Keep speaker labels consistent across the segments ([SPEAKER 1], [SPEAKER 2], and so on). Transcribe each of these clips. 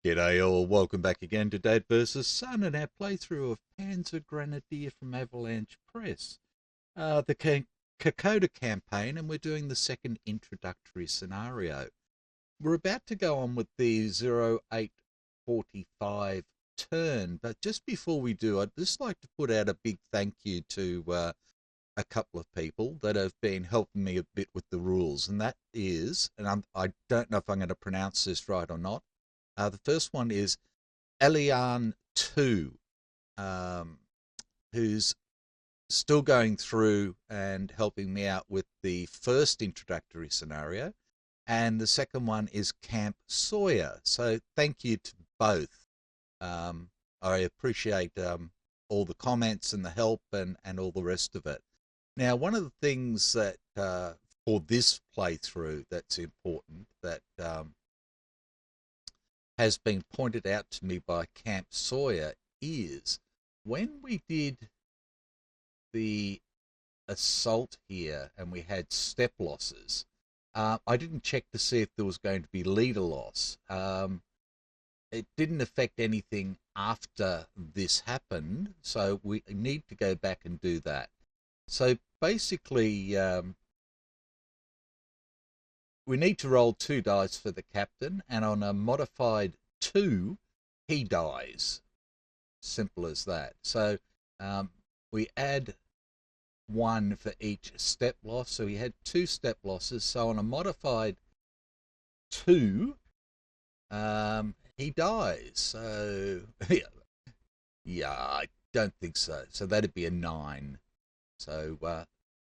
[SPEAKER 1] G'day all, welcome back again to Dad vs Son and our playthrough of Panzer Grenadier from Avalanche Press. The Kokoda campaign, and we're doing the second introductory scenario. We're about to go on with the 0845 turn, but just before we do, I'd just like to put out a big thank you to a couple of people that have been helping me a bit with the rules, and that is, and I don't know if I'm going to pronounce this right or not. The first one is Elian2, who's still going through and helping me out with the first introductory scenario. And the second one is Camp Sawyer. So thank you to both. I appreciate all the comments and the help and all the rest of it. Now, one of the things that for this playthrough that's important that has been pointed out to me by Camp Sawyer is when we did the assault here and we had step losses, I didn't check to see if there was going to be leader loss. It didn't affect anything after this happened, so we need to go back and do that. So basically, we need to roll 2 dice for the captain, and on a modified 2, he dies. Simple as that. So we add 1 for each step loss. So he had 2 step losses. So on a modified 2, he dies. So yeah, I don't think so. So that'd be a 9. So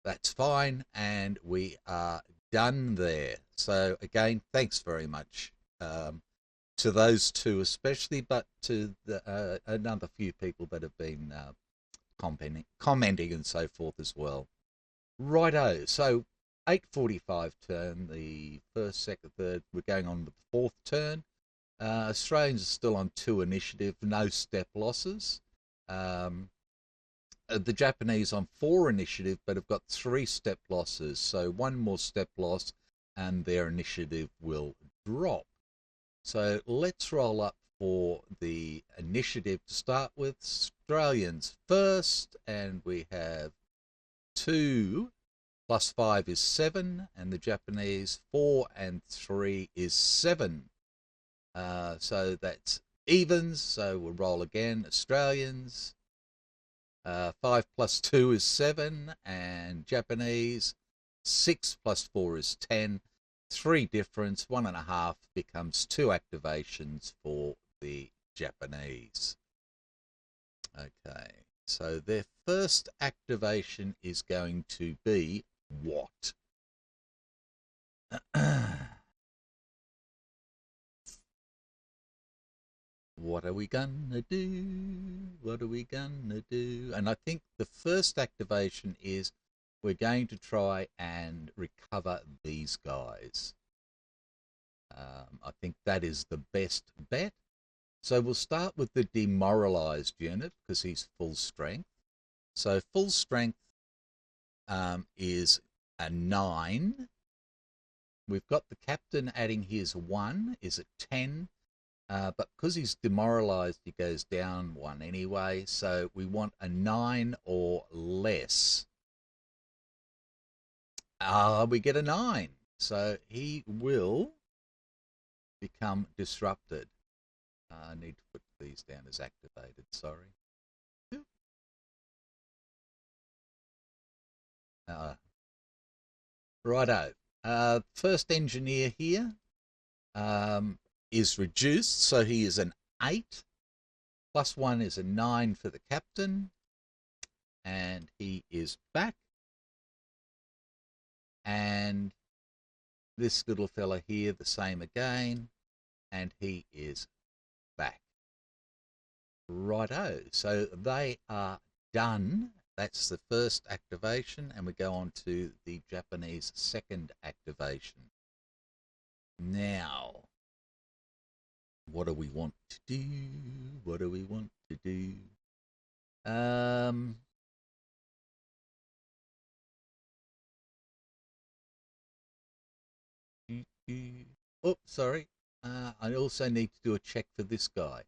[SPEAKER 1] that's fine, and we are done there. So again, thanks very much to those two especially, but to the, another few people that have been commenting and so forth as well. Righto, so 8:45 turn, the first, second, third, we're going on with the fourth turn. Australians are still on 2 initiative, no step losses. The Japanese on 4 initiative, but have got 3 step losses. So 1 more step loss and their initiative will drop. So let's roll up for the initiative to start with. Australians first, and we have 2 plus 5 is 7, and the Japanese 4 and 3 is 7. So that's evens, so we'll roll again. Australians, 5 plus 2 is 7, and Japanese 6 plus 4 is 10. 3 difference, 1.5 becomes 2 activations for the Japanese. Okay, so their first activation is going to be what? What are we gonna do? What are we gonna do? And I think the first activation is we're going to try and recover these guys. I think that is the best bet. So we'll start with the demoralized unit because he's full strength. So full strength is a 9. We've got the captain adding his 1 is a 10. But because he's demoralized, he goes down 1 anyway. So we want a 9 or less. We get a 9. So he will become disrupted. I need to put these down as activated, sorry. Righto. First engineer here is reduced, so he is an 8. Plus 1 is a 9 for the captain. And he is back. And this little fella here, the same again. And he is back. Righto. So they are done. That's the first activation. And we go on to the Japanese second activation. Now, What do we want to do? What do we want to do? Um, oh, sorry. I also need to do a check for this guy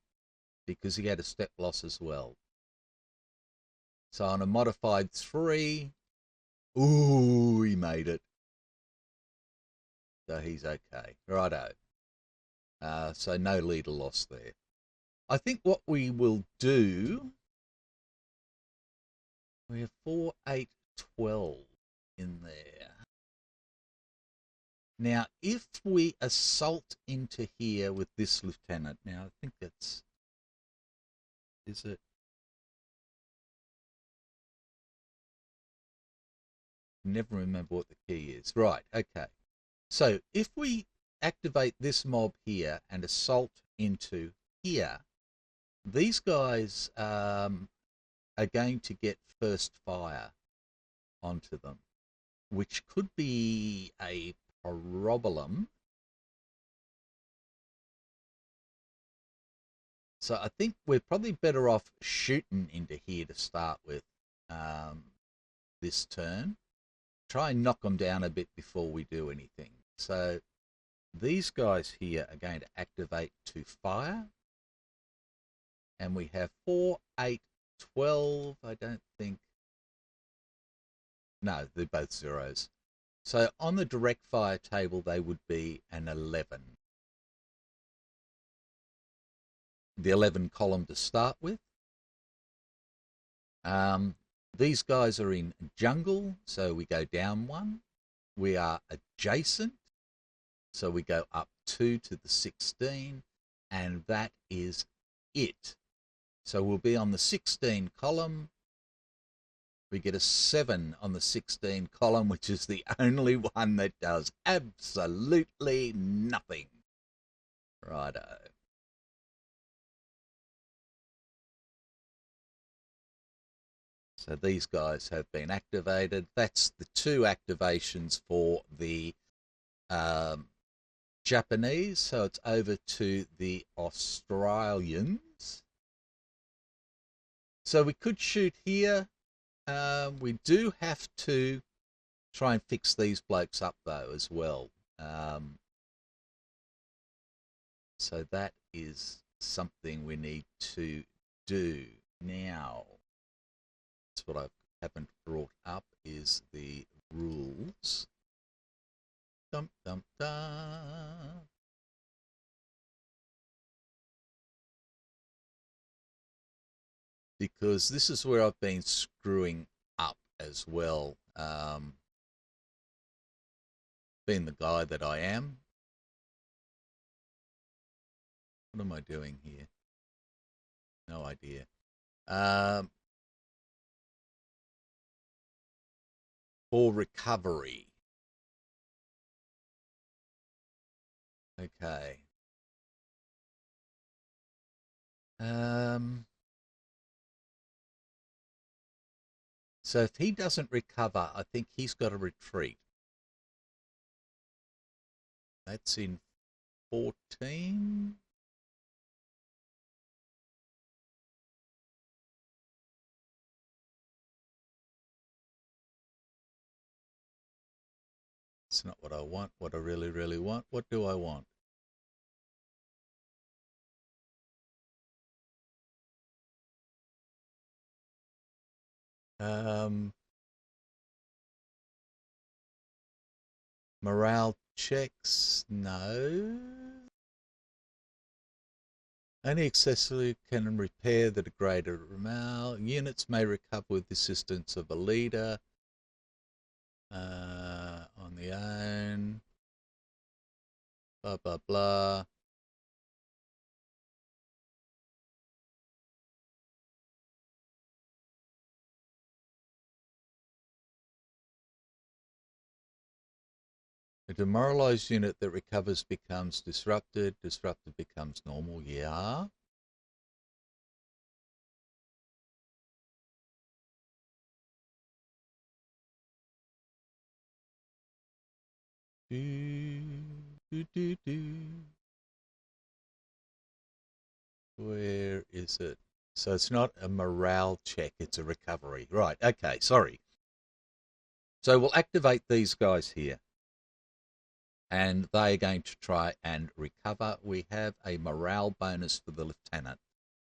[SPEAKER 1] because he had a step loss as well. So on a modified 3, ooh, he made it. So he's okay. Righto. So no leader loss there. I think what we will do, we have 4, 8, 12 in there. Now, if we assault into here with this lieutenant, now I think that's, is it? Never remember what the key is. Right, okay. So if we activate this mob here and assault into here, these guys are going to get first fire onto them, which could be a problem. So I think we're probably better off shooting into here to start with this turn. Try and knock them down a bit before we do anything. So these guys here are going to activate to fire. And we have 4, 8, 12. I don't think. No, they're both zeros. So on the direct fire table, they would be an 11. The 11 column to start with. These guys are in jungle, so we go down 1. We are adjacent, so we go up 2 to the 16, and that is it. So we'll be on the 16 column. We get a 7 on the 16 column, which is the only one that does absolutely nothing. Righto. So these guys have been activated. That's the 2 activations for the Japanese. So it's over to the Australians. So we could shoot here. We do have to try and fix these blokes up, though, as well. So that is something we need to do. Now, that's what I haven't brought up is the rules. Dum, dum, dum. Because this is where I've been screwing up as well. Being the guy that I am. What am I doing here? No idea. For recovery. Okay. So if he doesn't recover, I think he's got to retreat. That's in 14. It's not what I want, what I really, really want. What do I want? Morale checks, no. Only accessory can repair the degraded morale. Units may recover with the assistance of a leader on their own. Blah, blah, blah. A demoralized unit that recovers becomes disrupted. Disrupted becomes normal. Yeah. Do, do, do, do. Where is it? So it's not a morale check, it's a recovery. Right, okay, sorry. So we'll activate these guys here. And they are going to try and recover. We have a morale bonus for the lieutenant.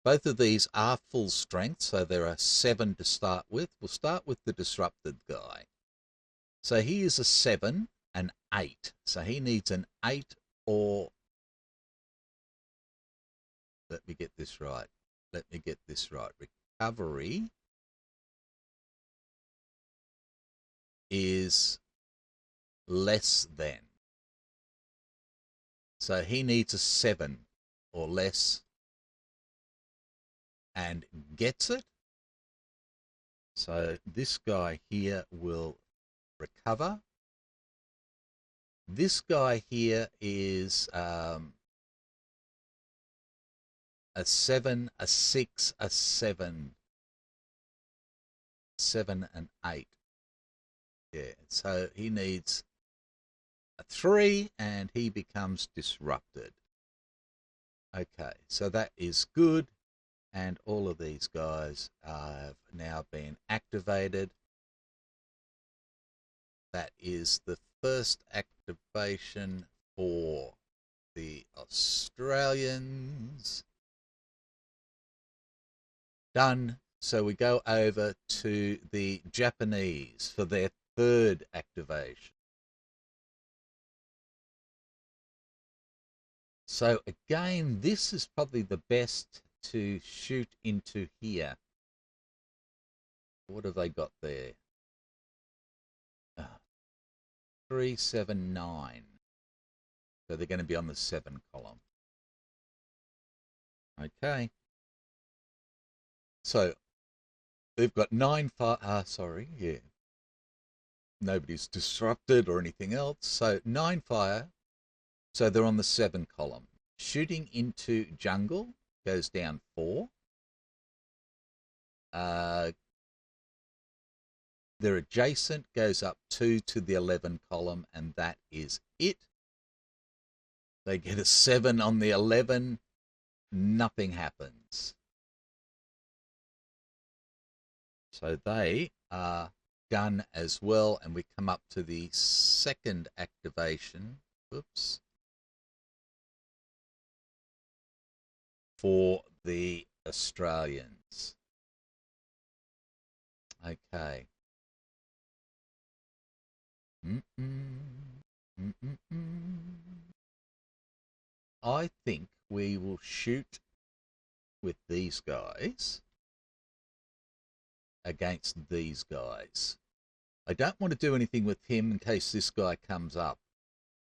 [SPEAKER 1] Both of these are full strength, so there are 7 to start with. We'll start with the disrupted guy. So he is a 7, an 8. So he needs an 8 or... Let me get this right. Recovery is less than. So he needs a 7 or less and gets it. So this guy here will recover. This guy here is a 7, a 6, a 7, 7 and 8. Yeah, so he needs a 3 and he becomes disrupted. Okay, so that is good. And all of these guys have now been activated. That is the first activation for the Australians. Done. So we go over to the Japanese for their third activation. So again, this is probably the best to shoot into here. What have they got there? 3, 7, 9. So they're going to be on the 7 column. Okay. So they've got 9 fire. Sorry, yeah. Nobody's disrupted or anything else. So 9 fire. So they're on the 7 column. Shooting into jungle goes down 4. Their adjacent goes up 2 to the 11 column, and that is it. They get a 7 on the 11. Nothing happens. So they are done as well, and we come up to the second activation. Oops. For the Australians. Okay. I think we will shoot with these guys against these guys. I don't want to do anything with him in case this guy comes up,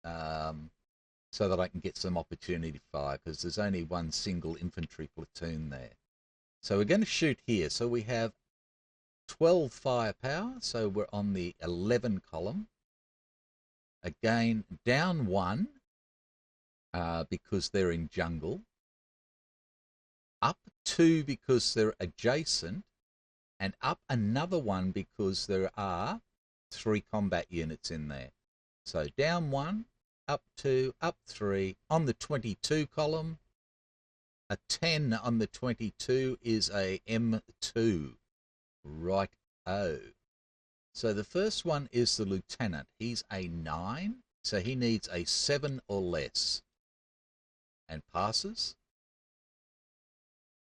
[SPEAKER 1] so that I can get some opportunity fire, because there's only one single infantry platoon there. So we're going to shoot here. So we have 12 firepower, so we're on the 11 column. Again, down 1 because they're in jungle. Up 2 because they're adjacent. And up another 1 because there are 3 combat units in there. So down 1, up 2, up 3. On the 22 column, a 10 on the 22 is a M2. Right. Oh. So the first one is the lieutenant. He's a 9, so he needs a 7 or less. And passes.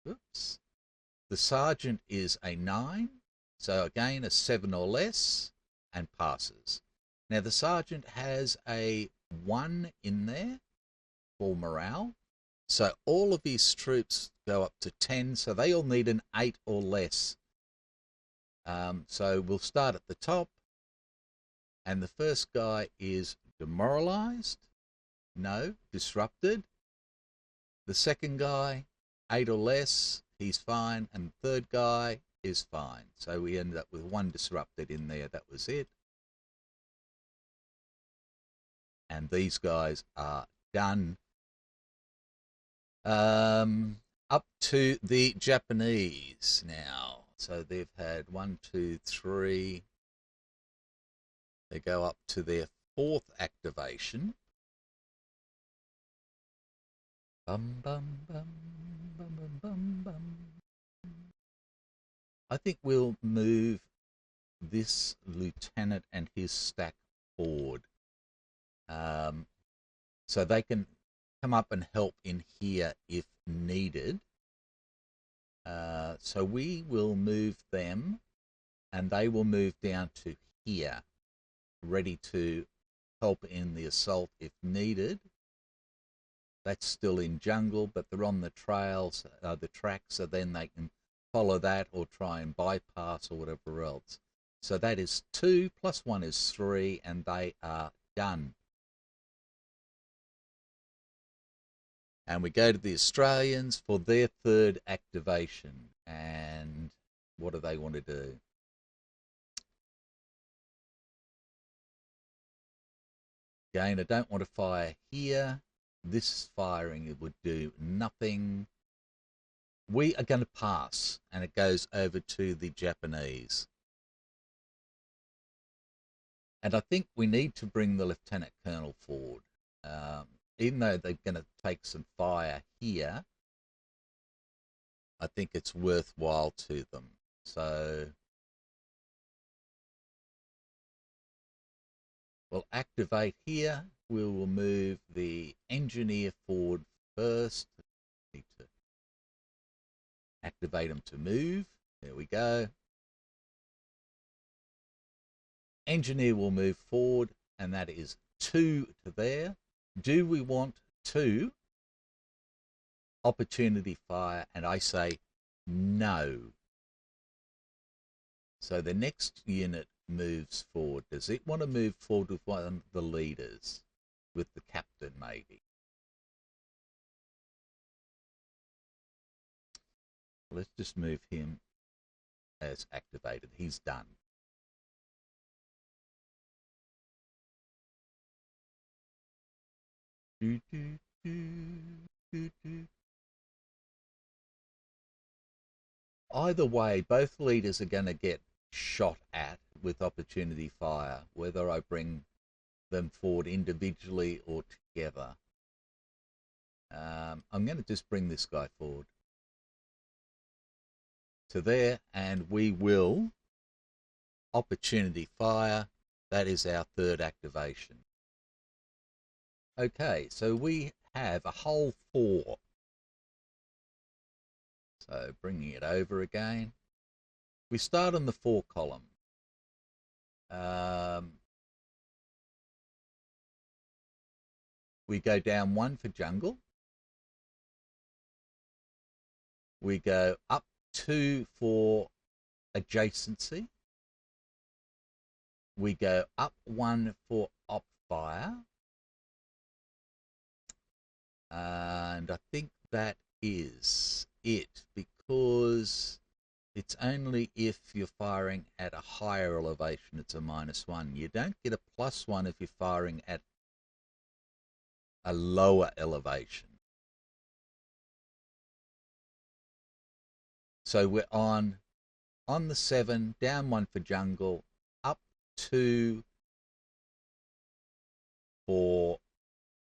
[SPEAKER 1] Oops. The sergeant is a 9, so again a 7 or less, and passes. Now the sergeant has a 1 in there for morale, so all of his troops go up to 10, so they all need an 8 or less. So we'll start at the top, and the first guy is demoralized. No, disrupted. The second guy, 8 or less, he's fine, and the third guy is fine. So we ended up with 1 disrupted in there. That was it. And these guys are done. Up to the Japanese now. So they've had 1, 2, 3. They go up to their 4th activation. Bum, bum, bum. bum, bum, bum, bum. I think we'll move this lieutenant and his stack forward, so they can come up and help in here if needed. So we will move them, and they will move down to here, ready to help in the assault if needed. That's still in jungle, but they're on the trails, the tracks, so then they can follow that or try and bypass or whatever else. So that is 2 plus 1 is 3, and they are done. And we go to the Australians for their third activation. And what do they want to do? Again, I don't want to fire here. This firing, it would do nothing. We are going to pass, and it goes over to the Japanese. And I think we need to bring the Lieutenant Colonel forward. Even though they're going to take some fire here, I think it's worthwhile to them. So we'll activate here. We will move the engineer forward first. Need to activate them to move. There we go. Engineer will move forward, and that is 2 to there. Do we want 2 opportunity fire? And I say no. So the next unit moves forward. Does it want to move forward with one of the leaders? With the captain, maybe? Let's just move him as activated. He's done. Either way, both leaders are going to get shot at with opportunity fire, whether I bring them forward individually or together. I'm going to just bring this guy forward to there, and we will opportunity fire. That is our third activation. Okay, so we have a whole 4. So bringing it over again. We start on the 4 column. We go down 1 for jungle. We go up 2 for adjacency. We go up 1 for op fire. And I think that is it, because it's only if you're firing at a higher elevation it's a -1. You don't get a +1 if you're firing at a lower elevation. So we're on the 7, down 1 for jungle, up 2 for,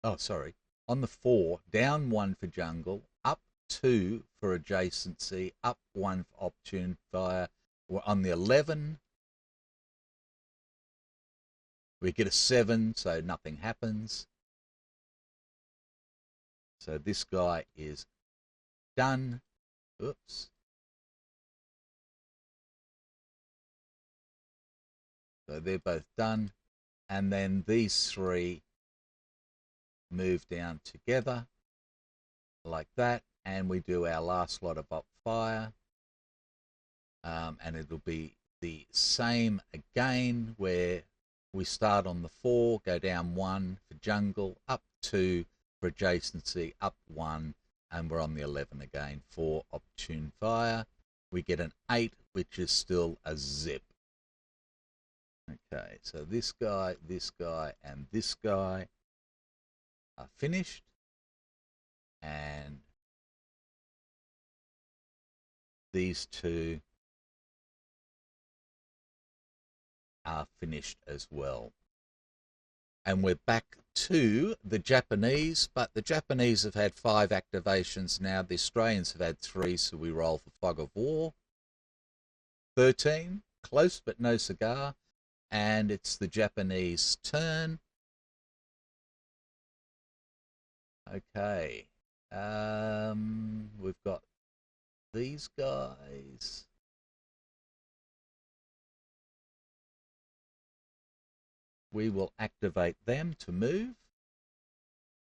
[SPEAKER 1] on the 4, down 1 for jungle, up 2 for adjacency, up 1 for opportune fire. We're on the 11. We get a 7, so nothing happens. So this guy is done. Oops. So they're both done. And then these 3 move down together like that. And we do our last lot of up fire. And it'll be the same again, where we start on the 4, go down 1 for jungle, up 2 for adjacency, up 1, and we're on the 11 again for opportune fire. We get an 8, which is still a zip. Okay, so this guy, and this guy are finished. And these 2 are finished as well. And we're back to the Japanese, but the Japanese have had 5 activations now. The Australians have had 3, so we roll for Fog of War. 13, close but no cigar, and it's the Japanese turn. Okay, we've got these guys. We will activate them to move.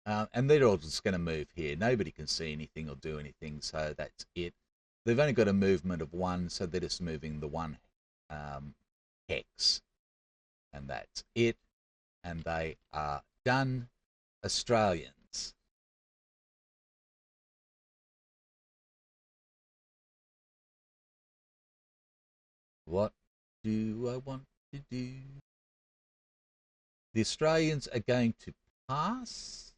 [SPEAKER 1] And they're all just going to move here. Nobody can see anything or do anything, so that's it. They've only got a movement of 1, so they're just moving the 1 hex. And that's it. And they are done. Australians. What do I want to do? The Australians are going to pass.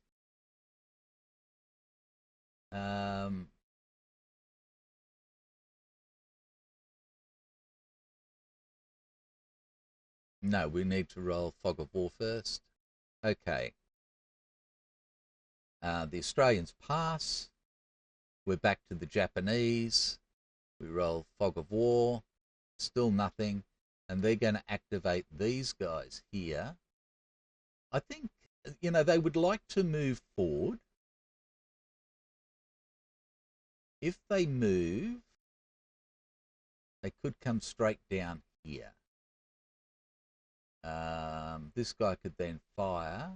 [SPEAKER 1] No, we need to roll Fog of War first. Okay. The Australians pass. We're back to the Japanese. We roll Fog of War. Still nothing. And they're going to activate these guys here. I think, they would like to move forward. If they move, they could come straight down here. This guy could then fire.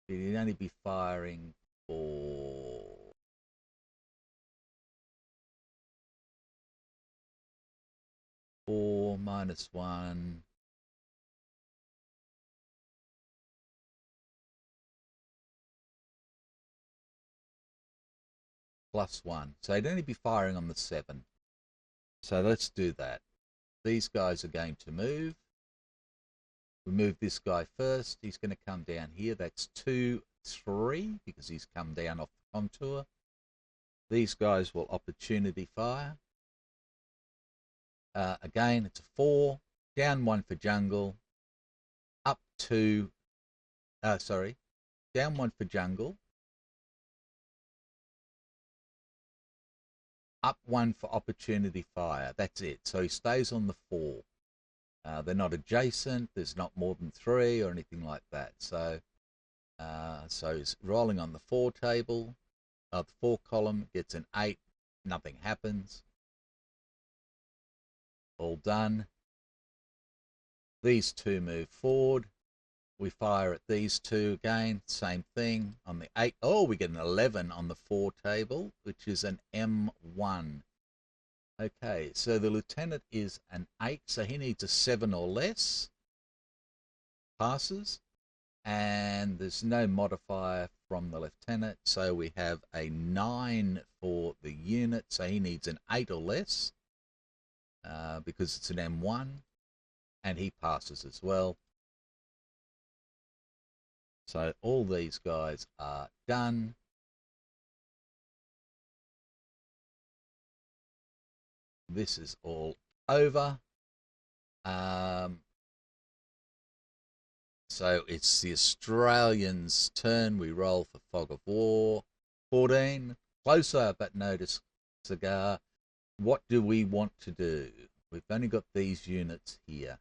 [SPEAKER 1] He'd only be firing for 4 minus 1. Plus 1. So he'd only be firing on the 7. So let's do that. These guys are going to move. We move this guy first. He's going to come down here. That's 2, 3, because he's come down off the contour. These guys will opportunity fire. Again, it's a 4. Down 1 for jungle. Up 2. Down 1 for jungle. Up 1 for opportunity fire. That's it. So he stays on the 4. They're not adjacent. There's not more than 3 or anything like that. So he's rolling on the 4 table. The 4 column gets an 8. Nothing happens. All done. These 2 move forward. We fire at these 2 again. Same thing on the 8. Oh, we get an 11 on the 4 table, which is an M1. Okay, so the lieutenant is an 8, so he needs a 7 or less. Passes. And there's no modifier from the lieutenant, so we have a 9 for the unit, so he needs an 8 or less because it's an M1, and he passes as well. So all these guys are done. This is all over. So it's the Australians' turn. We roll for Fog of War. 14. Closer, but no cigar. What do we want to do? We've only got these units here.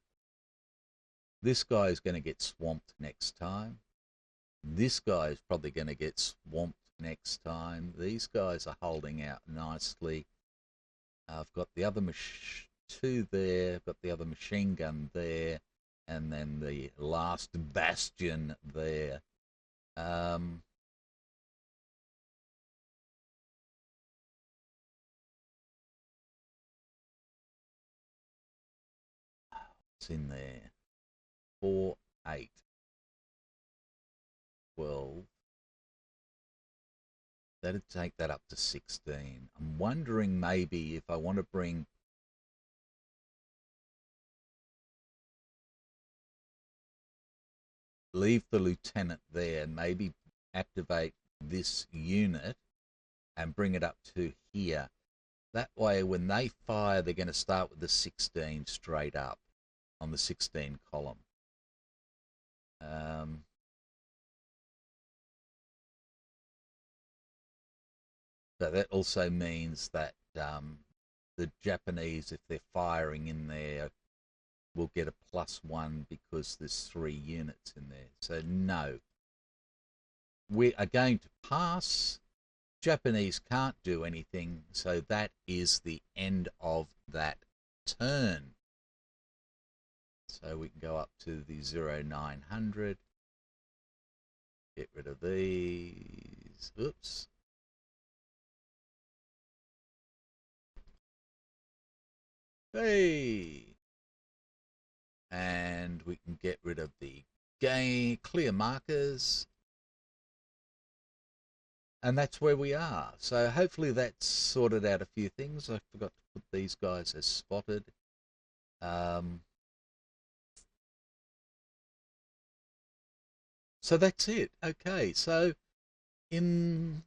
[SPEAKER 1] This guy is going to get swamped next time. This guy is probably going to get swamped next time. These guys are holding out nicely. I've got the other 2 there. I've got the other machine gun there. And then the last bastion there. What's in there? 4, 8, 12. That'd take that up to 16. I'm wondering maybe if I want to leave the lieutenant there, maybe activate this unit and bring it up to here. That way, when they fire, they're going to start with the 16 straight up on the 16 column. Um, but that also means that the Japanese, if they're firing in there, will get a +1 because there's 3 units in there. So no, we are going to pass. Japanese can't do anything, so that is the end of that turn. So we can go up to the 0900, get rid of these. Oops. Hey! And we can get rid of the clear markers. And that's where we are. So hopefully that's sorted out a few things. I forgot to put these guys as spotted. So that's it. Okay, so in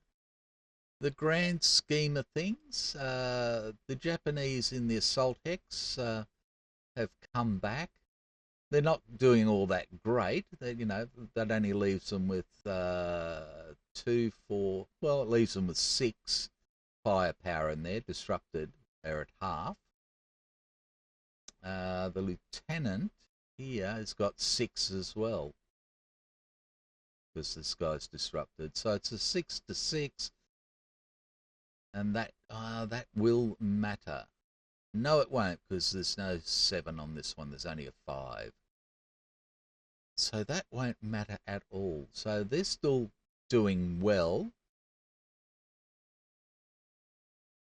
[SPEAKER 1] the grand scheme of things, the Japanese in the assault hex have come back. They're not doing all that great. That only leaves them with 2, 4. Well, it leaves them with 6 firepower in there. Disrupted, they're at half. The lieutenant here has got 6 as well, because this guy's disrupted. So it's a 6-6, and that will matter. No, it won't, because there's no 7 on this one. There's only a 5. So that won't matter at all. So they're still doing well.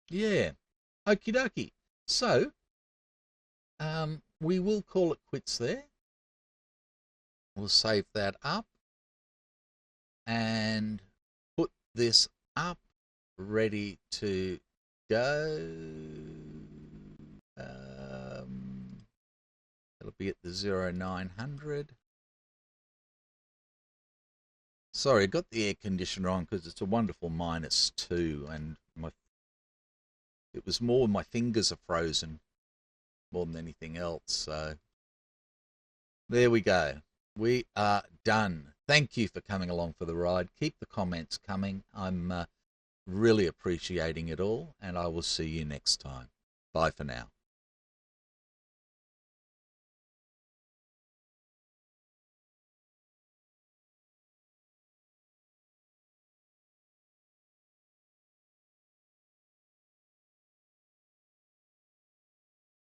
[SPEAKER 1] Yeah. Okie dokie. So we will call it quits there. We'll save that up and put this up, ready to go. It'll be at the 0900. Sorry, I got the air conditioner on because it's a wonderful -2, and it was more my fingers are frozen more than anything else. So there we go. We are done. Thank you for coming along for the ride. Keep the comments coming. I'm really appreciating it all, and I will see you next time. Bye for now.